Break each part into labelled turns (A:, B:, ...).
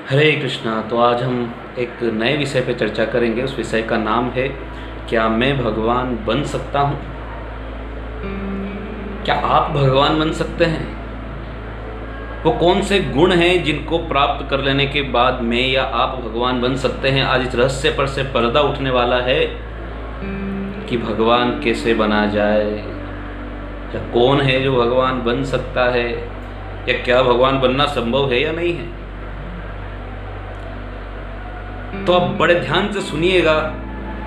A: हरे कृष्णा। तो आज हम एक नए विषय पर चर्चा करेंगे। उस विषय का नाम है, क्या मैं भगवान बन सकता हूँ? क्या आप भगवान बन सकते हैं? वो कौन से गुण हैं जिनको प्राप्त कर लेने के बाद मैं या आप भगवान बन सकते हैं? आज इस रहस्य पर से पर्दा उठने वाला है कि भगवान कैसे बना जाए, या कौन है जो भगवान बन सकता है, या क्या भगवान बनना संभव है या नहीं है। तो आप बड़े ध्यान से सुनिएगा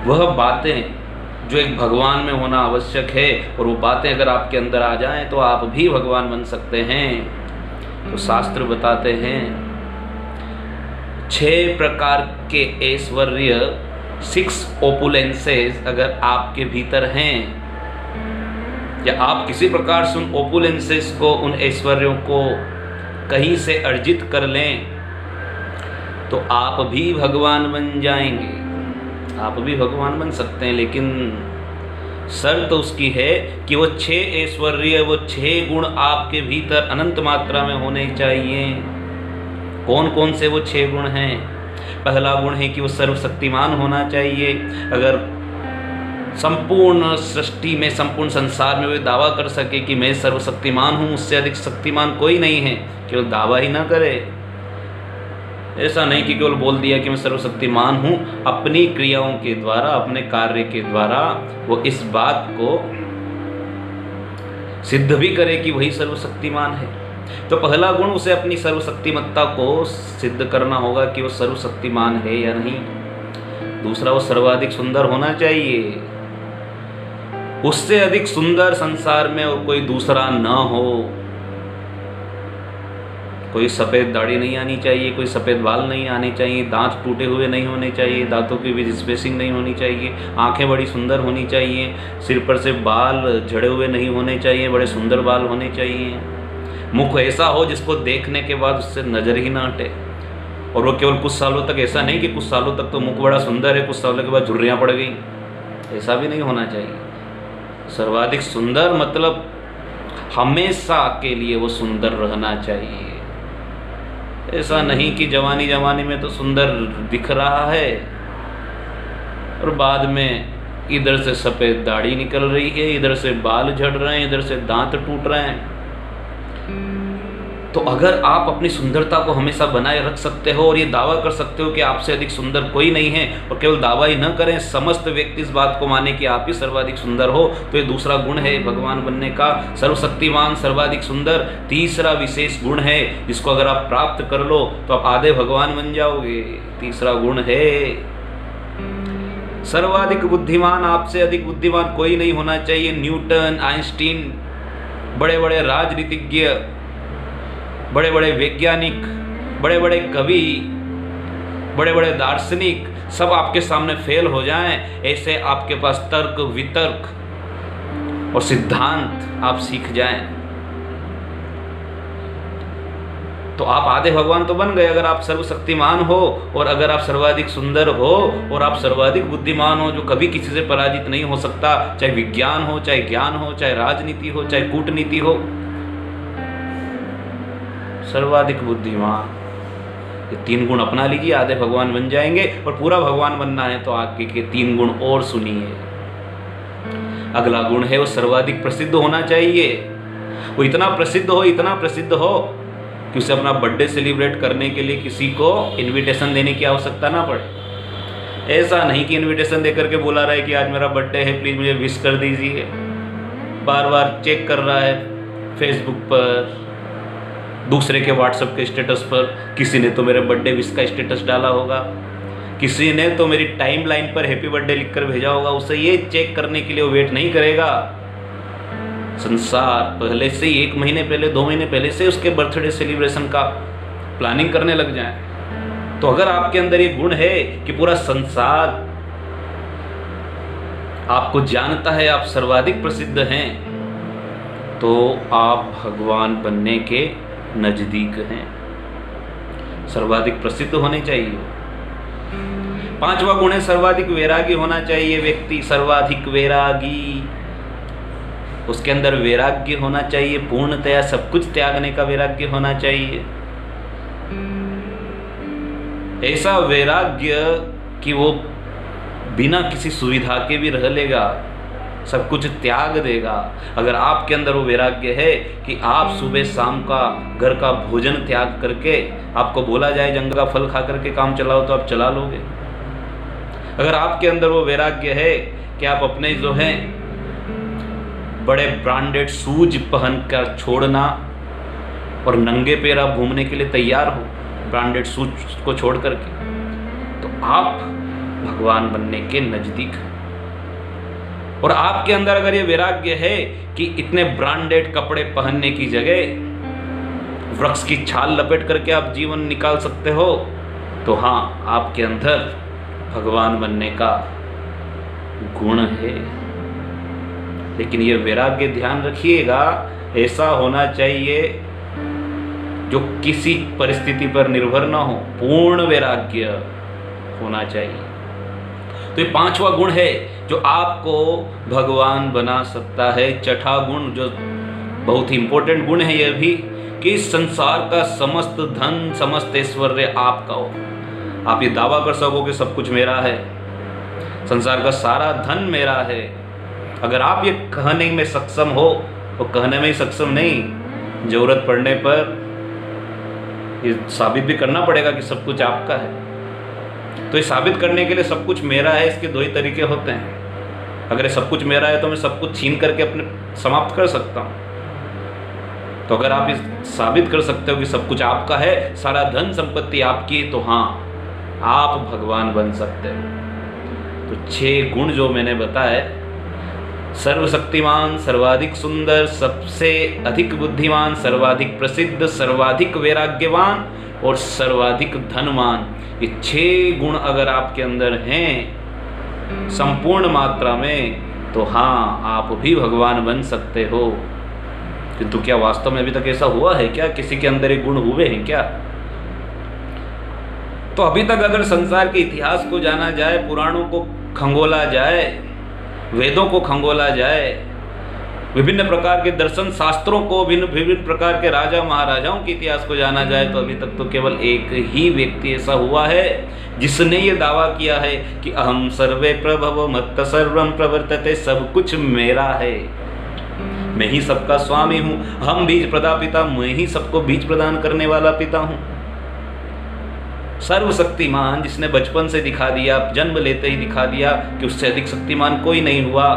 A: वह बातें जो एक भगवान में होना आवश्यक है, और वो बातें अगर आपके अंदर आ जाएं तो आप भी भगवान बन सकते हैं। तो शास्त्र बताते हैं 6 प्रकार के ऐश्वर्य, 6 ओपुलेंसेस अगर आपके भीतर हैं, या आप किसी प्रकार से उन ओपुलेंसेस को, उन ऐश्वर्यों को कहीं से अर्जित कर लें, तो आप भी भगवान बन जाएंगे। आप भी भगवान बन सकते हैं, लेकिन शर्त उसकी है कि वो 6 ऐश्वर्य, वो 6 गुण आपके भीतर अनंत मात्रा में होने चाहिए। कौन कौन से वो 6 गुण हैं? पहला गुण है कि वो सर्वशक्तिमान होना चाहिए। अगर संपूर्ण सृष्टि में, संपूर्ण संसार में वे दावा कर सके कि मैं सर्वशक्तिमान हूँ, उससे अधिक शक्तिमान कोई नहीं है, केवल दावा ही ना करे। ऐसा नहीं कि केवल बोल दिया कि मैं सर्वशक्तिमान हूँ, अपनी क्रियाओं के द्वारा, अपने कार्य के द्वारा वो इस बात को सिद्ध भी करे कि वही सर्वशक्तिमान है। तो पहला गुण, उसे अपनी सर्वशक्तिमत्ता को सिद्ध करना होगा कि वो सर्वशक्तिमान है या नहीं। दूसरा, वो सर्वाधिक सुंदर होना चाहिए। उससे अधिक सुंदर संसार में और कोई दूसरा न हो। कोई सफ़ेद दाढ़ी नहीं आनी चाहिए, कोई सफ़ेद बाल नहीं आने चाहिए, दांत टूटे हुए नहीं होने चाहिए, दांतों की भी स्पेसिंग नहीं होनी चाहिए, आंखें बड़ी सुंदर होनी चाहिए, सिर पर से बाल झड़े हुए नहीं होने चाहिए, बड़े सुंदर बाल होने चाहिए। मुख ऐसा हो जिसको देखने के बाद उससे नज़र ही ना हटे, और वो केवल कुछ सालों तक, ऐसा नहीं कि कुछ सालों तक तो मुख बड़ा सुंदर है, कुछ सालों के बाद झुर्रियाँ पड़ गई, ऐसा भी नहीं होना चाहिए। सर्वाधिक सुंदर मतलब हमेशा के लिए वो सुंदर रहना चाहिए। ऐसा नहीं कि जवानी में तो सुंदर दिख रहा है और बाद में इधर से सफ़ेद दाढ़ी निकल रही है, इधर से बाल झड़ रहे हैं, इधर से दांत टूट रहे हैं। तो अगर आप अपनी सुंदरता को हमेशा बनाए रख सकते हो और ये दावा कर सकते हो कि आपसे अधिक सुंदर कोई नहीं है, और केवल दावा ही न करें, समस्त व्यक्ति इस बात को माने कि आप ही सर्वाधिक सुंदर हो, तो ये दूसरा गुण है भगवान बनने का, सर्वशक्तिमान, सर्वाधिक सुंदर। तीसरा विशेष गुण है जिसको अगर आप प्राप्त कर लो तो आप आधे भगवान बन जाओगे। तीसरा गुण है सर्वाधिक बुद्धिमान। आपसे अधिक बुद्धिमान कोई नहीं होना चाहिए। न्यूटन, आइंस्टीन, बड़े बड़े राजनीतिज्ञ, बड़े बड़े वैज्ञानिक, बड़े बड़े कवि, बड़े बड़े दार्शनिक सब आपके सामने फेल हो जाएं, ऐसे आपके पास तर्क, वितर्क और सिद्धांत आप सीख जाएं, तो आप आधे भगवान तो बन गए। अगर आप सर्वशक्तिमान हो, और अगर आप सर्वाधिक सुंदर हो, और आप सर्वाधिक बुद्धिमान हो, जो कभी किसी से पराजित नहीं हो सकता, चाहे विज्ञान हो, चाहे ज्ञान हो, चाहे राजनीति हो, चाहे कूटनीति हो, सर्वाधिक बुद्धिमान, ये 3 गुण अपना लीजिए, आधे भगवान बन जाएंगे। और पूरा भगवान बनना है तो आगे के 3 गुण और सुनिए। अगला गुण है वो सर्वाधिक प्रसिद्ध होना चाहिए। वो इतना प्रसिद्ध हो, इतना प्रसिद्ध हो कि उसे अपना बर्थडे सेलिब्रेट करने के लिए किसी को इनविटेशन देने की आवश्यकता ना पड़े। ऐसा नहीं कि इनविटेशन देकर के बुला रहा है कि आज मेरा बर्थडे है, प्लीज़ मुझे विश कर दीजिए। बार बार चेक कर रहा है फेसबुक पर, दूसरे के व्हाट्सएप के स्टेटस पर, किसी ने तो मेरे बर्थडे विश का स्टेटस डाला होगा, किसी ने तो मेरी टाइमलाइन पर हैप्पी बर्थडे लिखकर भेजा होगा। उसे ये चेक करने के लिए वो वेट नहीं करेगा। संसार पहले से ही 1 महीने पहले, 2 महीने पहले से उसके बर्थडे सेलिब्रेशन का प्लानिंग करने लग जाए। तो अगर आपके अंदर ये गुण है कि पूरा संसार आपको जानता है, आप सर्वाधिक प्रसिद्ध हैं, तो आप भगवान बनने के नजदीक हैं। सर्वाधिक प्रसिद्ध होने चाहिए। 5वां गुण है सर्वाधिक वैरागी होना चाहिए व्यक्ति। सर्वाधिक वैरागी, उसके अंदर वैराग्य होना चाहिए, पूर्णतया सब कुछ त्यागने का वैराग्य होना चाहिए। ऐसा वैराग्य कि वो बिना किसी सुविधा के भी रह लेगा, सब कुछ त्याग देगा। अगर आपके अंदर वो वैराग्य है कि आप सुबह शाम का घर का भोजन त्याग करके, आपको बोला जाए जंगल का फल खा करके काम चलाओ तो आप चला लोगे। अगर आपके अंदर वो वैराग्य है कि आप अपने जो है बड़े ब्रांडेड शूज पहनकर छोड़ना और नंगे पैर आप घूमने के लिए तैयार हो ब्रांडेड शूज को छोड़ करके, तो आप भगवान बनने के नजदीक हैं। और आपके अंदर अगर ये वैराग्य है कि इतने ब्रांडेड कपड़े पहनने की जगह वृक्ष की छाल लपेट करके आप जीवन निकाल सकते हो, तो हाँ, आपके अंदर भगवान बनने का गुण है। लेकिन ये वैराग्य ध्यान रखिएगा, ऐसा होना चाहिए जो किसी परिस्थिति पर निर्भर ना हो, पूर्ण वैराग्य होना चाहिए। तो ये 5वां गुण है जो आपको भगवान बना सकता है। छठा गुण जो बहुत ही इंपॉर्टेंट गुण है यह भी, कि संसार का समस्त धन समस्त ऐश्वर्य आपका हो। आप ये दावा कर सको कि सब कुछ मेरा है, संसार का सारा धन मेरा है। अगर आप ये कहने में सक्षम हो, तो कहने में ही सक्षम नहीं, जरूरत पड़ने पर ये साबित भी करना पड़ेगा कि सब कुछ आपका है। तो ये साबित करने के लिए सब कुछ मेरा है, इसके 2 ही तरीके होते हैं। अगर ये सब कुछ मेरा है तो मैं सब कुछ छीन करके अपने समाप्त कर सकता हूँ। तो अगर आप इस साबित कर सकते हो कि सब कुछ आपका है, सारा धन संपत्ति आपकी है, तो हाँ, आप भगवान बन सकते हो। तो 6 गुण जो मैंने बताए, सर्वशक्तिमान, सर्वाधिक सुंदर, सबसे अधिक बुद्धिमान, सर्वाधिक प्रसिद्ध, सर्वाधिक वैराग्यवान और सर्वाधिक धनवान, ये 6 गुण अगर आपके अंदर हैं संपूर्ण मात्रा में, तो हाँ, आप भी भगवान बन सकते हो। किंतु क्या वास्तव में अभी तक ऐसा हुआ है क्या? किसी के अंदर ये गुण हुए हैं क्या? तो अभी तक अगर संसार के इतिहास को जाना जाए, पुराणों को खंगोला जाए, वेदों को खंगोला जाए, विभिन्न प्रकार के दर्शन शास्त्रों को, विभिन्न प्रकार के राजा महाराजाओं के इतिहास को जाना जाए, तो अभी तक तो केवल एक ही व्यक्ति ऐसा हुआ है जिसने ये दावा किया है कि अहम सर्वे प्रभव मत्त सर्वम प्रवर्तते, सब कुछ मेरा है, मैं ही सबका स्वामी हूँ, हम बीज प्रदा पिता, मैं ही सबको बीज प्रदान करने वाला पिता हूँ। सर्वशक्तिमान, जिसने बचपन से दिखा दिया, जन्म लेते ही दिखा दिया कि उससे अधिक शक्तिमान कोई नहीं हुआ।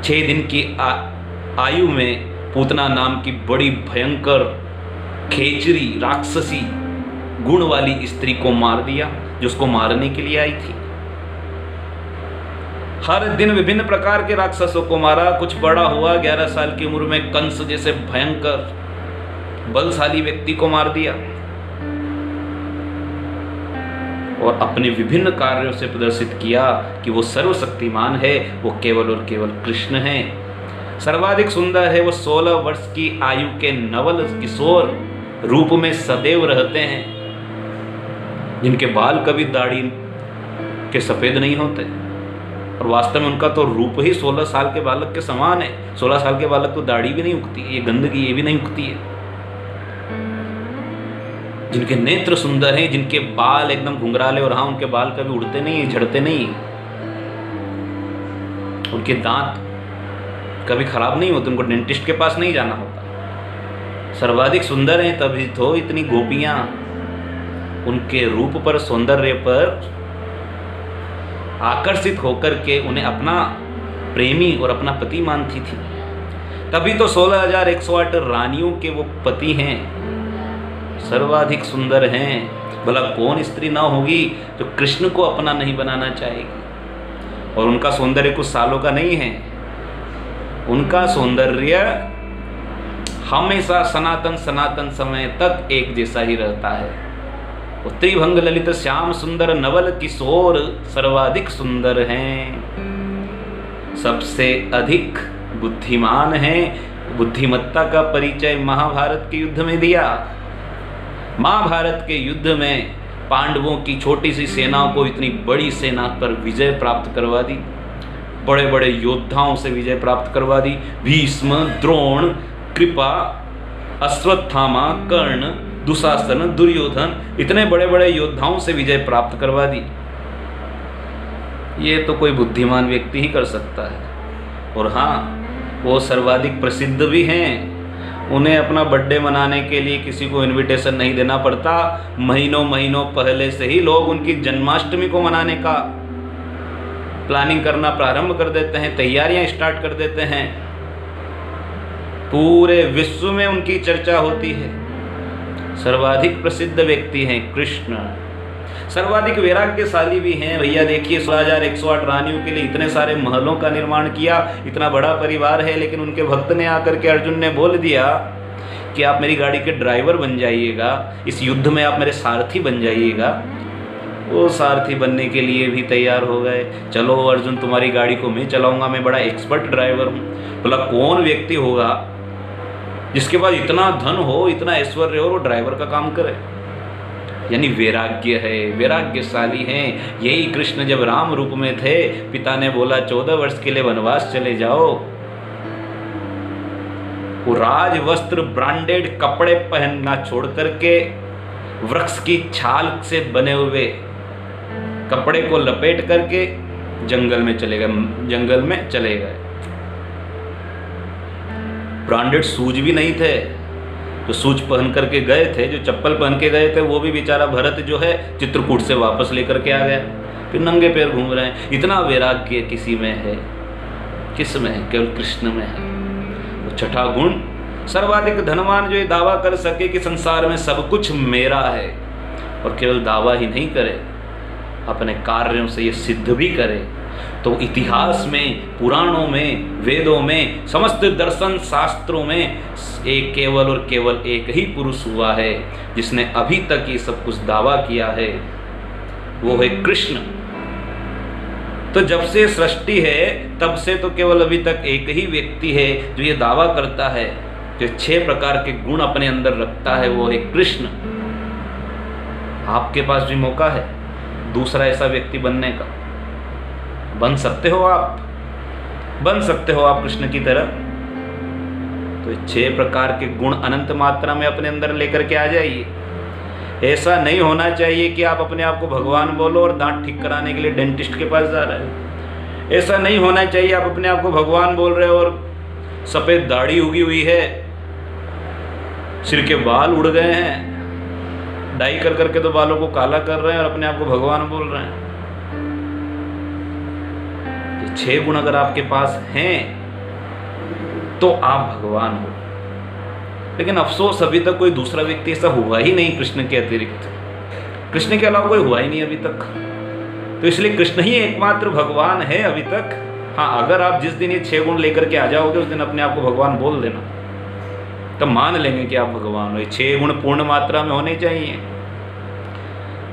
A: 6 दिन की आयु में पूतना नाम की बड़ी भयंकर खेचरी राक्षसी गुण वाली स्त्री को मार दिया, जो उसको मारने के लिए आई थी। हर दिन विभिन्न प्रकार के राक्षसों को मारा। कुछ बड़ा हुआ, 11 साल की उम्र में कंस जैसे भयंकर बलशाली व्यक्ति को मार दिया और अपने विभिन्न कार्यों से प्रदर्शित किया कि वो सर्वशक्तिमान है, वो केवल और केवल कृष्ण है। सर्वाधिक सुंदर है, वो 16 वर्ष की आयु के नवल किशोर रूप में सदैव रहते हैं, जिनके बाल कभी दाढ़ी के सफेद नहीं होते, और वास्तव में उनका तो रूप ही 16 साल के बालक के समान है। 16 साल के बालक तो दाढ़ी भी नहीं उगती, ये गंदगी ये भी नहीं उगती है। जिनके नेत्र सुंदर हैं, जिनके बाल एकदम घुंघराले, और हाँ, उनके बाल कभी उड़ते नहीं, झड़ते नहीं, उनके दांत कभी खराब नहीं होते, उनको डेंटिस्ट के पास नहीं जाना होता। सर्वाधिक सुंदर हैं, तभी तो इतनी गोपियां उनके रूप पर, सौंदर्य पर आकर्षित होकर के उन्हें अपना प्रेमी और अपना पति मानती थी। तभी तो 16,108 रानियों के वो पति हैं, सर्वाधिक सुंदर हैं। भला कौन स्त्री ना होगी जो कृष्ण को अपना नहीं बनाना चाहेगी? और उनका सौंदर्य कुछ सालों का नहीं है, उनका सौंदर्य हमेशा सनातन समय तक एक जैसा ही रहता है। त्रिभंग ललित श्याम सुंदर नवल किशोर सर्वाधिक सुंदर हैं, सबसे अधिक बुद्धिमान हैं। बुद्धिमत्ता का परिचय महाभारत के युद्ध में दिया। महाभारत के युद्ध में पांडवों की छोटी सी सेनाओं को इतनी बड़ी सेना पर विजय प्राप्त करवा दी, बड़े बड़े योद्धाओं से विजय प्राप्त करवा दी। भीष्म, द्रोण, कृपा, अश्वत्थामा, कर्ण दुशासन, दुर्योधन, इतने बड़े बड़े योद्धाओं से विजय प्राप्त करवा दी। ये तो कोई बुद्धिमान व्यक्ति ही कर सकता है। और हाँ, वो सर्वाधिक प्रसिद्ध भी हैं। उन्हें अपना बर्थडे मनाने के लिए किसी को इनविटेशन नहीं देना पड़ता। महीनों महीनों पहले से ही लोग उनकी जन्माष्टमी को मनाने का प्लानिंग करना प्रारंभ कर देते हैं, तैयारियां स्टार्ट कर देते हैं। पूरे विश्व में उनकी चर्चा होती है। सर्वाधिक प्रसिद्ध व्यक्ति हैं कृष्ण। सर्वाधिक वैराग्यशाली भी हैं। भैया देखिए, 16,108 रानियों के लिए इतने सारे महलों का निर्माण किया, इतना बड़ा परिवार है, लेकिन उनके भक्त ने आकर के अर्जुन ने बोल दिया कि आप मेरी गाड़ी के ड्राइवर बन जाइएगा, इस युद्ध में आप मेरे सारथी बन जाइएगा। वो सारथी बनने के लिए भी तैयार हो गए। चलो अर्जुन, तुम्हारी गाड़ी को मैं चलाऊंगा, मैं बड़ा एक्सपर्ट ड्राइवर हूँ। बोला कौन व्यक्ति होगा जिसके पास इतना धन हो, इतना ऐश्वर्य हो, वो ड्राइवर का काम करे। यानी वैराग्य है, वैराग्यशाली हैं। यही कृष्ण जब राम रूप में थे, पिता ने बोला 14 वर्ष के लिए वनवास चले जाओ। वो राज वस्त्र, ब्रांडेड कपड़े पहनना छोड़ करके वृक्ष की छाल से बने हुए कपड़े को लपेट करके जंगल में चले गए। ब्रांडेड शूज भी नहीं थे, जो शूज पहन करके गए थे, जो चप्पल पहन के गए थे, वो भी बेचारा भरत जो है चित्रकूट से वापस लेकर के आ गया, फिर नंगे पैर घूम रहे हैं। इतना वैराग्य किसी में है, किस में है? केवल कृष्ण में है। वो छठा गुण, सर्वाधिक धनवान जो ये दावा कर सके कि संसार में सब कुछ मेरा है, और केवल दावा ही नहीं करे, अपने कार्यों से ये सिद्ध भी करे। तो इतिहास में, पुराणों में, वेदों में, समस्त दर्शन शास्त्रों में एक केवल और केवल एक ही पुरुष हुआ है जिसने अभी तक ये सब कुछ दावा किया है, वो है कृष्ण। तो जब से सृष्टि है तब से तो केवल अभी तक एक ही व्यक्ति है जो ये दावा करता है, जो 6 प्रकार के गुण अपने अंदर रखता है, वो है कृष्ण। आपके पास भी मौका है दूसरा ऐसा व्यक्ति बनने का। बन सकते हो आप, बन सकते हो आप कृष्ण की तरह। तो 6 प्रकार के गुण अनंत मात्रा में अपने अंदर लेकर के आ जाइए। ऐसा नहीं होना चाहिए कि आप अपने आप को भगवान बोलो और दांत ठीक कराने के लिए डेंटिस्ट के पास जा रहे हो। ऐसा नहीं होना चाहिए आप अपने आप को भगवान बोल रहे हो और सफ़ेद दाढ़ी उगी हुई है, सिर के बाल उड़ गए हैं, डाई कर करके तो बालों को काला कर रहे हैं और अपने आप को भगवान बोल रहे हैं। 6 गुण अगर आपके पास हैं तो आप भगवान हो। लेकिन अफसोस अभी तक कोई दूसरा व्यक्ति ऐसा हुआ ही नहीं कृष्ण के अतिरिक्त। कृष्ण के अलावा कोई हुआ ही नहीं अभी तक। तो इसलिए कृष्ण ही एकमात्र भगवान है अभी तक। हाँ, अगर आप जिस दिन ये 6 गुण लेकर के आ जाओगे, उस दिन अपने आप को भगवान बोल देना, तब मान लेंगे कि आप भगवान हो। 6 गुण पूर्ण मात्रा में होने चाहिए।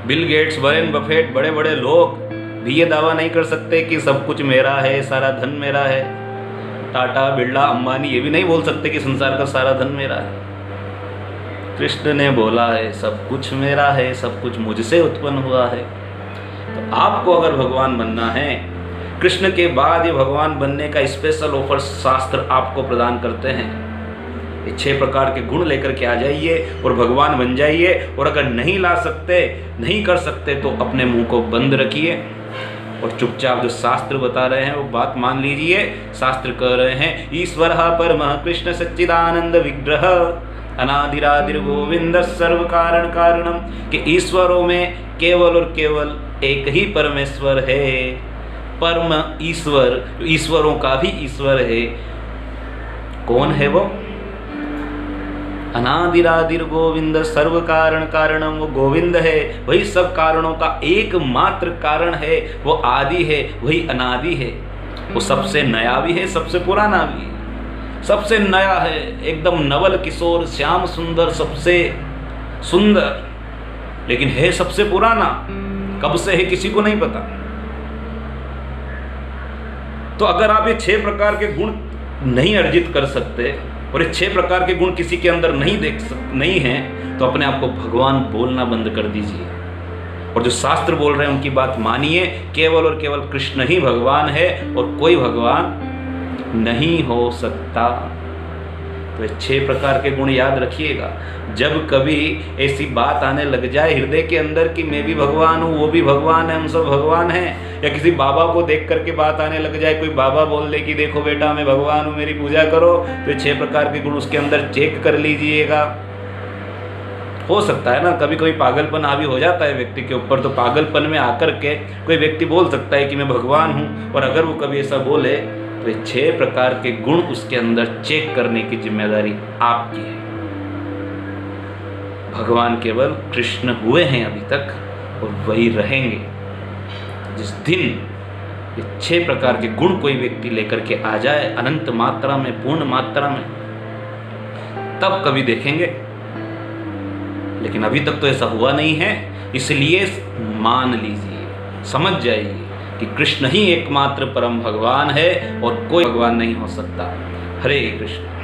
A: बिल गेट्स, वॉरेन बफेट, बड़े बड़े लोग भी ये दावा नहीं कर सकते कि सब कुछ मेरा है, सारा धन मेरा है। टाटा, बिरला, अंबानी ये भी नहीं बोल सकते कि संसार का सारा धन मेरा है। कृष्ण ने बोला है सब कुछ मेरा है, सब कुछ मुझसे उत्पन्न हुआ है। तो आपको अगर भगवान बनना है, कृष्ण के बाद ये भगवान बनने का स्पेशल ऑफर शास्त्र आपको प्रदान करते हैं। ये 6 प्रकार के गुण लेकर के आ जाइए और भगवान बन जाइए। और अगर नहीं ला सकते, नहीं कर सकते, तो अपने मुंह को बंद रखिए और चुपचाप जो शास्त्र बता रहे हैं वो बात मान लीजिए। शास्त्र कह रहे हैं ईश्वर परमः कृष्ण सच्चिदानंद विग्रह अनादिरादिर गोविंद सर्व कारण कारणम, कि ईश्वरों में केवल और केवल एक ही परमेश्वर है। परम ईश्वर, ईश्वरों का भी ईश्वर है। कौन है वो? अनादिरादिर गोविंद सर्व कारण कारणम, वो गोविंद है, वही सब कारणों का एकमात्र कारण है। वो आदि है, वही अनादि है। वो सबसे नया भी है, सबसे पुराना भी है। सबसे नया है, एकदम नवल किशोर, श्याम सुंदर, सबसे सुंदर, लेकिन है सबसे पुराना। कब से है किसी को नहीं पता। तो अगर आप ये 6 प्रकार के गुण नहीं अर्जित कर सकते और ये 6 प्रकार के गुण किसी के अंदर नहीं हैं, तो अपने आप को भगवान बोलना बंद कर दीजिए और जो शास्त्र बोल रहे हैं उनकी बात मानिए। केवल और केवल कृष्ण ही भगवान है और कोई भगवान नहीं हो सकता। तो ये 6 प्रकार के गुण याद रखिएगा। जब कभी ऐसी बात आने लग जाए हृदय के अंदर कि मैं भी भगवान हूँ, वो भी भगवान है, हम सब भगवान हैं, या किसी बाबा को देख करके बात आने लग जाए, कोई बाबा बोल दे कि देखो बेटा मैं भगवान हूँ, मेरी पूजा करो, तो ये 6 प्रकार के गुण उसके अंदर चेक कर लीजिएगा। हो सकता है ना कभी कोई पागलपन हावी हो जाता है व्यक्ति के ऊपर, तो पागलपन में आकर के कोई व्यक्ति बोल सकता है कि मैं भगवान हूँ, और अगर वो कभी ऐसा बोले तो 6 प्रकार के गुण उसके अंदर चेक करने की जिम्मेदारी आपकी है। भगवान केवल कृष्ण हुए हैं अभी तक और वही रहेंगे। जिस दिन ये 6 प्रकार के गुण कोई व्यक्ति लेकर के आ जाए अनंत मात्रा में, पूर्ण मात्रा में, तब कभी देखेंगे। लेकिन अभी तक तो ऐसा हुआ नहीं है, इसलिए मान लीजिए, समझ जाइए कि कृष्ण ही एकमात्र परम भगवान है और कोई भगवान नहीं हो सकता। हरे कृष्ण।